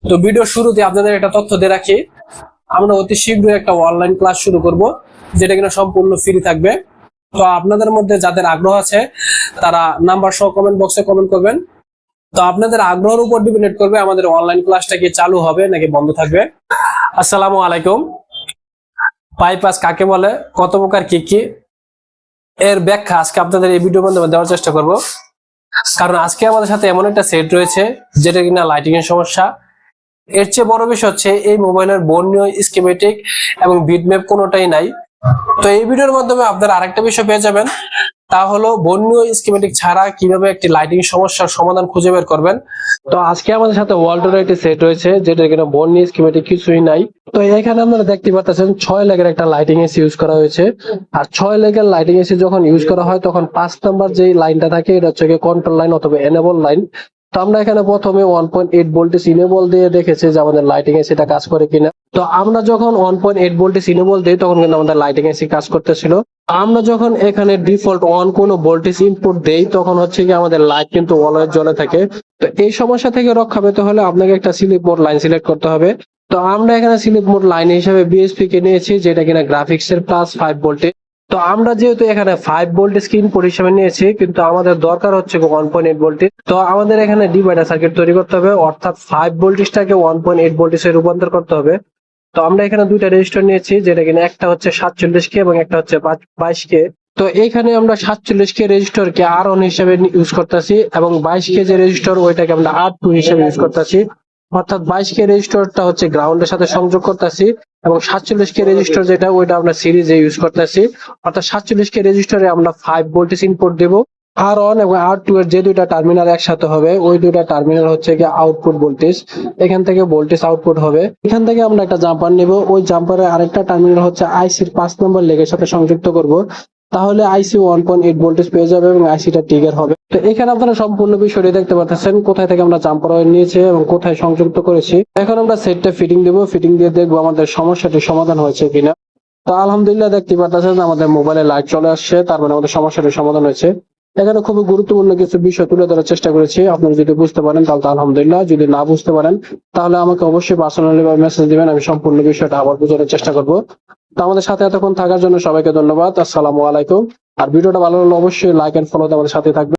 তো ভিডিও শুরুতে আপনাদের একটা তথ্য দিয়ে রাখি, আমরা অতি শীঘ্রই একটা অনলাইন ক্লাস শুরু করব, যেটা কিনা সম্পূর্ণ ফ্রি থাকবে। তো আপনাদের মধ্যে যাদের আগ্রহ আছে তারা নাম্বার সহ কমেন্ট বক্সে কমেন্ট করবেন। তো আপনাদের আগ্রহের উপর ডিপেন্ড করবে আমাদের অনলাইন ক্লাসটা কি চালু হবে নাকি বন্ধ থাকবে। আসসালামু আলাইকুম। বাইপাস কাকে বলে, কত প্রকার কি কি, এর ব্যাখ্যা আজকে আপনাদের এই ভিডিওর মাধ্যমে দেওয়ার চেষ্টা করব। কারণ আজকে আমাদের সাথে এমন একটা সেট রয়েছে যেটা কিনা লাইটিং এর সমস্যা। এর চেয়ে বড় বিষয় হচ্ছে এই মোবাইলের বর্ণীয় স্কিমেটিক এবং বিটম্যাপ কোনোটাই নাই। তো এই ভিডিওর মাধ্যমে আপনারা আরেকটা বিষয় পেয়ে যাবেন, তা হলো বর্ণীয় স্কিমেটিক ছাড়া কিভাবে একটি লাইটিং সমস্যার সমাধান খুঁজে বের করবেন। তো আজকে আমাদের সাথে ওয়ালটনের একটি সেট রয়েছে যেটা কিনা বর্ণীয় স্কিমেটিক কিছুই নাই। তো এখানে আপনারা দেখতে পাচ্ছেন 6 লেগের একটা লাইটিং এসি ইউজ করা হয়েছে। আর 6 লেগের লাইটিং এসি যখন ইউজ করা হয় তখন 5 নাম্বার যে লাইনটা থাকে এটা হচ্ছে কন্ট্রোল লাইন অথবা এনেবল লাইন। তো আমরা এখানে প্রথমে 1.8 ভোল্টেজ ইনেবল দিয়ে দেখেছি যে আমাদের লাইটিং এসি টা কাজ করে কিনা। তো আমরা যখন 1.8 ভোল্টেজ ইনেবল দিই তখন কিন্তু আমাদের লাইটিং এসি কাজ করতেছিল। আমরা যখন এখানে ডিফল্ট অন কোনো ভোল্টেজ ইনপুট দেই তখন হচ্ছে কি আমাদের লাইট কিন্তু অলওয়েজ জ্বলে থাকে। তো এই সমস্যা থেকে রক্ষা পেতে হলে আপনাকে একটা স্লিপ মোড লাইন সিলেক্ট করতে হবে। তো আমরা এখানে স্লিপ মোড লাইন হিসেবে বিএসপি কে নিয়েছি, যেটা কিনা গ্রাফিক্স এর +5 ভোল্টেজ। তো আমরা যেহেতু এখানে 5 ভোল্টেজ ইনপুট হিসেবে নিয়েছি, কিন্তু আমাদের দরকার হচ্ছে 1.8 ভোল্টেজ। তো আমাদের এখানে ডিভাইডার সার্কিট তৈরি করতে হবে, অর্থাৎ 5 ভোল্টেজটাকে 1.8 ভোল্টেজে রূপান্তর করতে হবে। তো আমরা এখানে দুইটা রেজিস্টার নিয়েছি, যেটা কিনা একটা হচ্ছে 47K এবং একটা হচ্ছে 22K। তো এইখানে আমরা 47K রেজিস্টরকে R1 হিসেবে ইউজ করতেছি এবং 22K যে রেজিস্টর ওইটাকে আমরা R2 হিসেবে ইউজ করতেছি। অর্থাৎ 22K রেজিস্টরটা হচ্ছে গ্রাউন্ডের সাথে সংযোগ করতেছি এবং 47K রেজিস্টর যেটা ওইটা আমরা সিরিজে ইউজ করতেছি। অর্থাৎ 47K রেজিস্টরে আমরা 5 ভোল্টেজ ইনপুট দেব। R1 এবং R2 এর যে দুইটা টার্মিনাল একসাথে হবে ওই দুইটা টার্মিনাল হচ্ছে কি আউটপুট ভোল্টেজ, এখান থেকে ভোল্টেজ আউটপুট হবে। এখান থেকে আমরা একটা জাম্পার নেব, ওই জাম্পারের আরেকটা টার্মিনাল হচ্ছে আইসির 5 নম্বর লেগের সাথে সংযুক্ত করব। তাহলে আইসি 1.8 ভোল্টেজ পেয়ে যাবে এবং আইসিটা ট্রিগার হবে। তো এখানে আপনারা সম্পূর্ণ বিষয়টি দেখতে পাচ্ছেন, কোথায় থেকে আমরা জাম্পার ওয়্যার নিয়েছি এবং কোথায় সংযুক্ত করেছি। এখন আমরা সেটটা ফিটিং দেব, ফিটিং দিয়ে দেখবো আমাদের সমস্যাটি সমাধান হয়েছে কিনা। তো আলহামদুলিল্লাহ দেখতে পাচ্ছেন আমাদের মোবাইলে লাইট চলে আসছে, তার মানে আমাদের সমস্যাটি সমাধান হয়েছে। এখানে খুবই গুরুত্বপূর্ণ কিছু বিষয় তুলে ধরার চেষ্টা করেছি। আপনারা যদি বুঝতে পারেন তাহলে আলহামদুলিল্লাহ, যদি না বুঝতে পারেন তাহলে আমাকে অবশ্যই পার্সোনালি মেসেজ দিবেন, আমি সম্পূর্ণ বিষয়টা আবার বোঝানোর চেষ্টা করব। তো আমাদের সাথে এতক্ষণ থাকার জন্য সবাইকে ধন্যবাদ। আসসালামু আলাইকুম। আর ভিডিওটা ভালো লাগলে অবশ্যই লাইক এন্ড ফলোতে আমাদের সাথে থাকবেন।